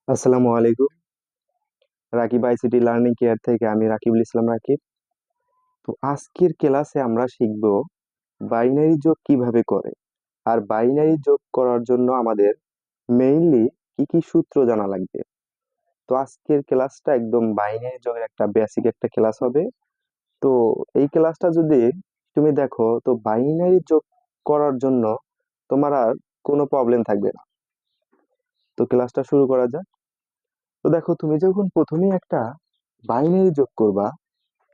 আসসালামু আলাইকুম। Rakib ICT learning care থেকে আমি রাকিবুল ইসলাম রাকিব। তো আজকের ক্লাসে আমরা শিখব বাইনারি যোগ কিভাবে করে। আর বাইনারি যোগ করার জন্য আমাদের মেইনলি কি কি সূত্র জানা লাগবে। তো আজকের ক্লাসটা একদম বাইনারি যোগের একটা বেসিক একটা ক্লাস হবে। তো এই ক্লাসটা যদি তুমি দেখো তো বাইনারি যোগ করার জন্য তোমার আর কোনো প্রবলেম থাকবে না। তো ক্লাসটা শুরু করা যাক। তো দেখো তুমি যখন প্রথমেই একটা বাইনারি যোগ করবা,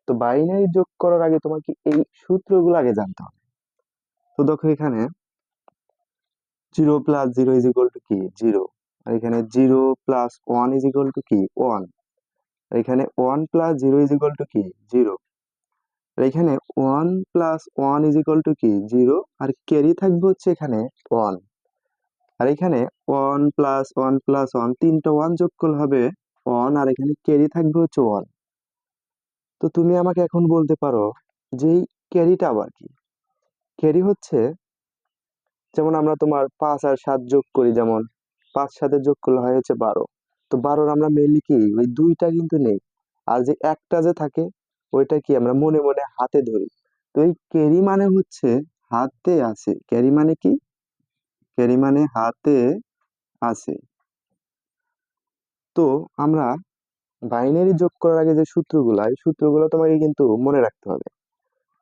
তো বাইনারি যোগ করার আগে তোমাকে এই সূত্রগুলো আগে জানতে হবে। তো দেখো এখানে 0 + 0 ইজ ইকুয়াল টু কি 0, আর এখানে 0 + 1 ইজ ইকুয়াল টু কি 1, আর এখানে 1 + 0 ইজ ইকুয়াল টু কি 0, আর এখানে 1 + 1 ইজ ইকুয়াল টু কি 0, আর ক্যারি থাকবে হচ্ছে এখানে 1, আর এখানে 1 + 1 + 1 তিনটা 1 যোগ করলে হবে 1, আর এখানে ক্যারি থাকবে হচ্ছে 1। তো তুমি আমাকে এখন বলতে পারো যে এই ক্যারিটা আবার কি। ক্যারি হচ্ছে যেমন আমরা তোমার 5 আর 7 যোগ করি, যেমন 5 সাথে যোগ করলে হয় হচ্ছে 12। তো 12 আমরা মেনলি কি ওই দুইটা কিন্তু নেই, আর যে একটা যে থাকে ওইটা কি আমরা মনে মনে হাতে ধরি। তো এই ক্যারি মানে হচ্ছে হাতে আছে, ক্যারি মানে কি, ক্যারি মানে হাতে আছে। তো আমরা বাইনারি যোগ করার আগে যে সূত্রগুলো, এই সূত্রগুলো তোমাকে কিন্তু মনে রাখতে হবে।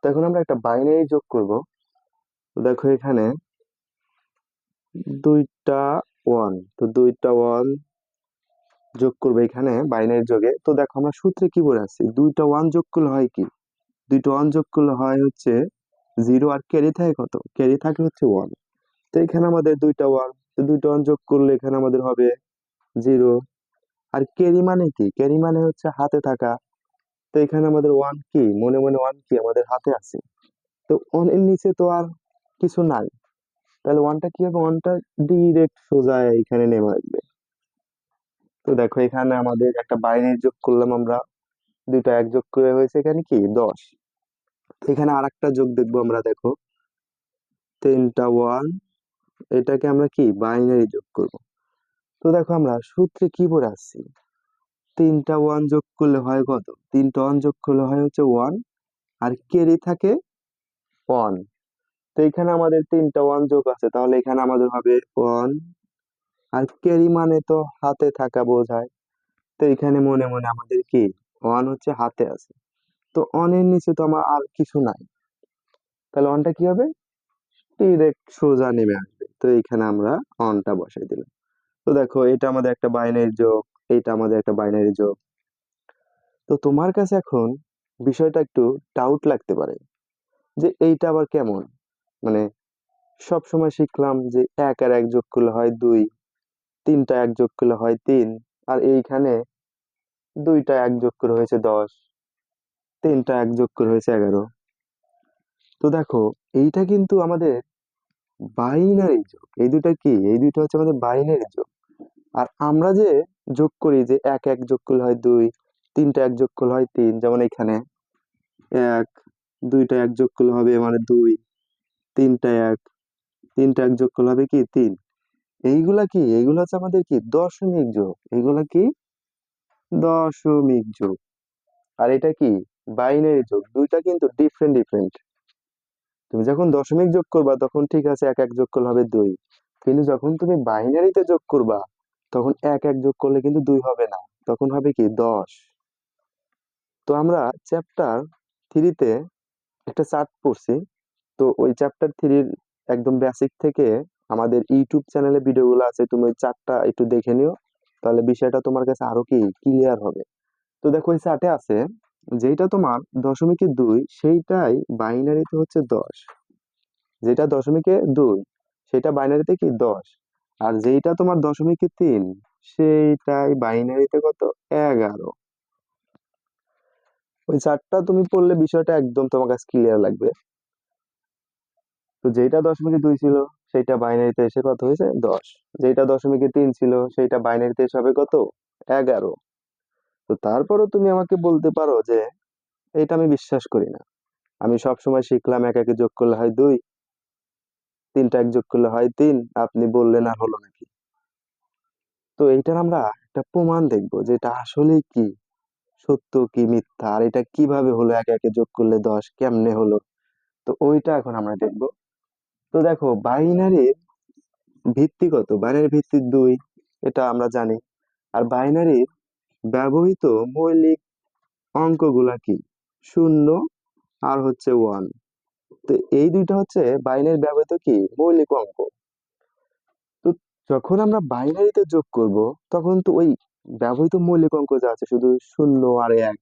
তো এখন আমরা একটা বাইনারি যোগ করব। তো দেখো এখানে দুইটা ওয়ান, তো দুইটা ওয়ান যোগ করবো এখানে বাইনারি যোগে। তো দেখো আমরা সূত্রে কি বলে আছি, দুইটা ওয়ান যোগ করলে হয় কি, দুইটা ওয়ান যোগ করলে হয় হচ্ছে 0, আর ক্যারি থাকে কত, ক্যারি থাকে হচ্ছে 1। তো এখানে আমাদের দুইটা ওয়ান, তো দুইটা ওয়ান যোগ করলে এখানে আমাদের হবে 0, আর ক্যারি মানে কি, ক্যারি মানে হচ্ছে হাতে থাকা। তো এখানে আমাদের ওয়ান কি মনে মনে ওয়ান কি আমাদের হাতে আছে। তো ওয়ানের নিচে তো আর কিছু নাই, তাহলে ওয়ানটা কি হবে, ওয়ানটা ডিরেক্ট সোজা এখানে নেমে আসবে। তো দেখো এখানে আমাদের একটা বাইনারি যোগ করলাম আমরা, দুইটা এক যোগ করে হয়েছে এখানে কি 10। এখানে আর একটা যোগ দেখবো আমরা, দেখো তিনটা ওয়ান, এটাকে আমরা কি বাইনারি যোগ করব। তো দেখো আমরা সূত্রে কি পড়ে আসছি, তিনটা ওয়ান যোগ করলে হয় কত, তিনটা ওয়ান যোগ করলে হয় হচ্ছে 1, আর ক্যারি থাকে 1। তো এখানে আমাদের তিনটা ওয়ান যোগ আছে, তাহলে এখানে আমাদের হবে 1, আর ক্যারি মানে তো হাতে থাকা বোঝায়। তো এখানে মনে মনে আমাদের কি 1 হচ্ছে হাতে আছে। তো অনের নিচে তো আমার আর কিছু নাই, তাহলে অনটা কি হবে, ডিরেক্ট সোজা নেমে আসবে। তো এখানে আমরা অনটা বসাই দিলাম। তো দেখো এটা আমাদের একটা বাইনারি যোগ, এটা আমাদের একটা বাইনারি যোগ। তো তোমার কাছে এখন বিষয়টা একটু ডাউট লাগতে পারে যে এইটা আবার কেমন, মানে সব সময় শিখলাম যে 1 আর 1 যোগ করলে হয় 2, তিনটা এক যোগ করলে হয় 3, আর এইখানে দুইটা এক যোগ করে হয়েছে 10, তিনটা এক যোগ করে হয়েছে 11। তো দেখো এইটা কিন্তু আমাদের বাইনারি যোগ, এই দুটা কি, এই দুটো হচ্ছে আমাদের বাইনারি যোগ। আর আমরা যে যোগ করি যে 1 1 যোগ করলে হয় 2, তিনটা এক যোগ করলে হয় 3, যেমন এখানে 1, দুইটা এক যোগ করলে হবে মানে 2, তিনটা এক, তিনটা এক যোগ করলে হবে কি 3। এইগুলা কি, এইগুলা হচ্ছে আমাদের কি দশমিক যোগ, এইগুলা কি দশমিক যোগ। আর এটা কি বাইনারি যোগ, দুইটা কিন্তু ডিফারেন্ট ডিফারেন্ট। তুমি যখন দশমিক যোগ করবা তখন ঠিক আছে 1 1 যোগ করলে হবে 2, কিন্তু যখন তুমি বাইনারিতে যোগ করবা তখন 1 1 যোগ করলে কিন্তু 2 হবে না, তখন হবে কি 10। তো আমরা চ্যাপ্টার 3-তে একটা চার্ট পড়ছি। তো ওই চ্যাপ্টার 3-র একদম বেসিক থেকে আমাদের ইউটিউব চ্যানেলে ভিডিওগুলো আছে, তুমি ওই চার্টটা একটু দেখে নিও, তাহলে বিষয়টা তোমার কাছে আরো কি ক্লিয়ার হবে। তো দেখো ওই চার্টে আছে যেটা তোমার দশমিকে 2 সেইটাই বাইনারিতে হচ্ছে 10, যেটা দশমিকে 2 সেটা বাইনারিতে কি 10, আর যেইটা তোমার দশমিকে 3 সেইটাই বাইনারিতে কত 11। ওই চার্টটা তুমি পড়লে বিষয়টা একদম তোমার কাছে ক্লিয়ার লাগবে। তো যেটা দশমিকে 2 ছিল সেটা বাইনারিতে এসে কত হয়েছে 10, যেটা দশমিকে 3 ছিল সেইটা বাইনারিতে এসে হবে কত 11। তো তারপরও তুমি আমাকে বলতে পারো যে এটা আমি বিশ্বাস করি না, আমি সব সময় শিখলাম 1 1 যোগ করলে হয় 2, তিনটা এক যোগ করলে হয় 3, আপনি বললেন আর হলো নাকি। তো এইটার আমরা একটা প্রমাণ দেখবো যে এটা আসলে কি, সত্য কি মিথ্যা, আর এটা কিভাবে হলো, একে একে যোগ করলে 10 কেমনে হলো। তো ওইটা এখন আমরা দেখবো। তো দেখো বাইনারির ভিত্তি কত, বাইনারির ভিত্তি 2, এটা আমরা জানি। আর বাইনারির ব্যবহৃত মৌলিক অঙ্কগুলা কি, 0 আর হচ্ছে 1। তো এই দুইটা হচ্ছে বাইনারি ব্যবহৃত কি মৌলিক অঙ্ক। তো যখন আমরা বাইনারিতে যোগ করব, তখন তো ওই ব্যবহৃত মৌলিক অঙ্ক যা আছে শুধু 0 আর 1,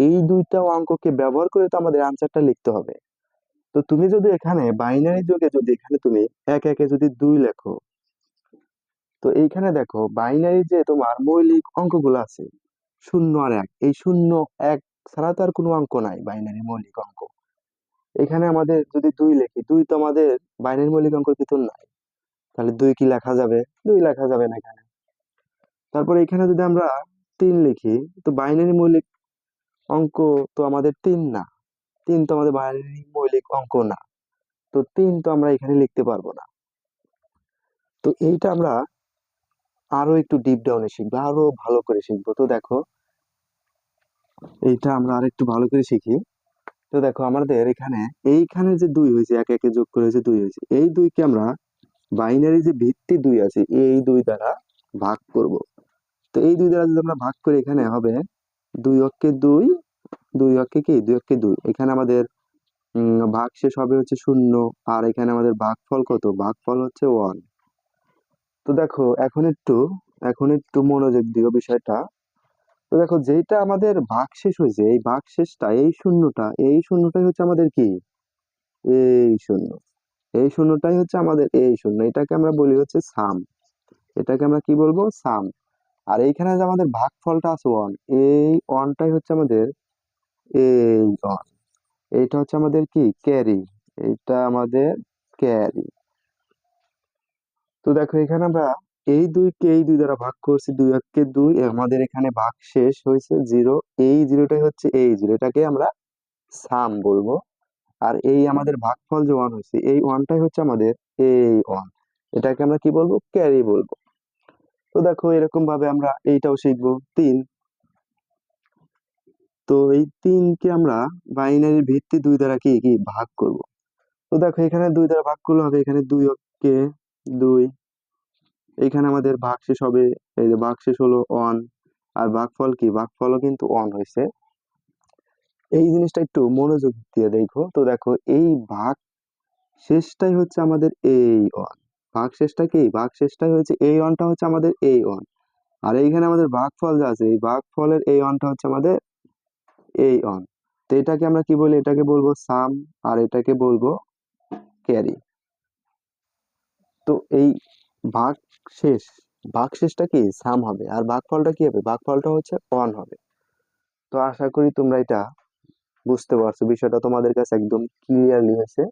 এই দুইটা অঙ্ককে ব্যবহার করে তো আমাদের আনসারটা লিখতে হবে। তো তুমি যদি এখানে বাইনারি যোগে যদি এখানে তুমি এক একে যদি 2 লেখো, তো এইখানে দেখো বাইনারি যে তোমার মৌলিক অঙ্কগুলো আছে 0 আর 1, এই 0 1 ছাড়া তো আর কোনো অঙ্ক নাই বাইনারি মৌলিক অঙ্ক। এখানে আমাদের যদি 2 লিখি, 2 তো আমাদের বাইনারি মৌলিক অঙ্কের ভিতর নাই, তাহলে 2 কি লেখা যাবে? 2 লেখা যাবে না এখানে। তারপর এখানে যদি আমরা 3 লিখি, তো বাইনারি মৌলিক অঙ্ক তো আমাদের 3 না, 3 তো আমাদের বাইনারি মৌলিক অঙ্ক না। তো 3 তো আমরা এখানে লিখতে পারবো না। তো এইটা আমরা আরো একটু ডিপ ডাউনে শিখবো, আরো ভালো করে শিখবো। তো দেখো এইটা আমরা আরেকটু ভালো করে শিখি। তো দেখো আমাদের এখানে এইখানে যে 2 হয়েছে, একে একে যোগ করে যে 2 হয়েছে, এই 2 কে আমরা বাইনারি যে ভিত্তি 2 আছে এই 2 দ্বারা ভাগ করব। তো এই 2 দ্বারা যদি আমরা ভাগ করি, এখানে হবে 2 অক্ষে 2, 2 অক্ষে কি 2 অক্ষে 2, এখানে আমাদের ভাগ শেষ হবে হচ্ছে 0, আর এখানে আমাদের ভাগফল কত, ভাগফল হচ্ছে 1। তো দেখো এখন একটু মনোযোগ দিও বিষয়টা। তো দেখো যেটা আমাদের ভাগশেষ হয়েছে, এই ভাগশেষটা এই শূন্যটাই হচ্ছে আমাদের কি এই শূন্য, এই শূন্যটাই হচ্ছে আমাদের এই শূন্য, এটাকে আমরা বলি হচ্ছে সাম। এটাকে আমরা কি বলবো, সাম। আর এইখানে যে আমাদের ভাগফলটা আছে 1, এই 1টাই হচ্ছে আমাদের এই 1, এইটা হচ্ছে আমাদের কি ক্যারি, এইটা আমাদের ক্যারি। তো দেখো এখানে আমরা এই 2 কে এই 2 দ্বারা ভাগ করছি, 2 1 2, আমাদের এখানে ভাগ শেষ হয়েছে 0, এই 0টাই হচ্ছে এই 0, এটাকে আমরা সাম বলবো। আর এই আমাদের ভাগফল যে 1 হয়েছে, এই 1টাই হচ্ছে আমাদের এই 1, এটাকে আমরা কি বলবো, ক্যারি বলবো। তো দেখো এরকম ভাবে আমরা এইটাও শিখবো 3। তো এই 3 কে আমরা বাইনারির ভিত্তি 2 দ্বারা কি কি ভাগ করব। তো দেখো এখানে 2 দ্বারা ভাগ করলে হবে, এখানে 2 কে 2, এখানে আমাদের ভাগশেষ হবে, এই যে ভাগশেষ হলো 1, আর ভাগফল কি, ভাগফলও কিন্তু 1 হয়েছে। এই জিনিসটা একটু মনোযোগ দিয়ে দেখো। তো দেখো এই ভাগ শেষটাই হচ্ছে আমাদের এই 1, ভাগ শেষটা কি, ভাগ শেষটাই হচ্ছে এই 1টা হচ্ছে আমাদের এই 1। আর এইখানে আমাদের ভাগফল যা আছে, এই ভাগফলের এই 1টা হচ্ছে আমাদের এই 1। তো এটাকে আমরা কি বলি, এটাকে বলবো সাম, আর এটাকে বলবো ক্যারি। তো এই ভাগ শেষ, ভাগশেষটা কি সাম হবে, আর ভাগফলটা কি হবে, ভাগফলটা হচ্ছে 1 হবে। তো আশা করি তোমরা এটা বুঝতে পারছো, বিষয়টা তোমাদের কাছে একদম ক্লিয়ারলি হয়েছে।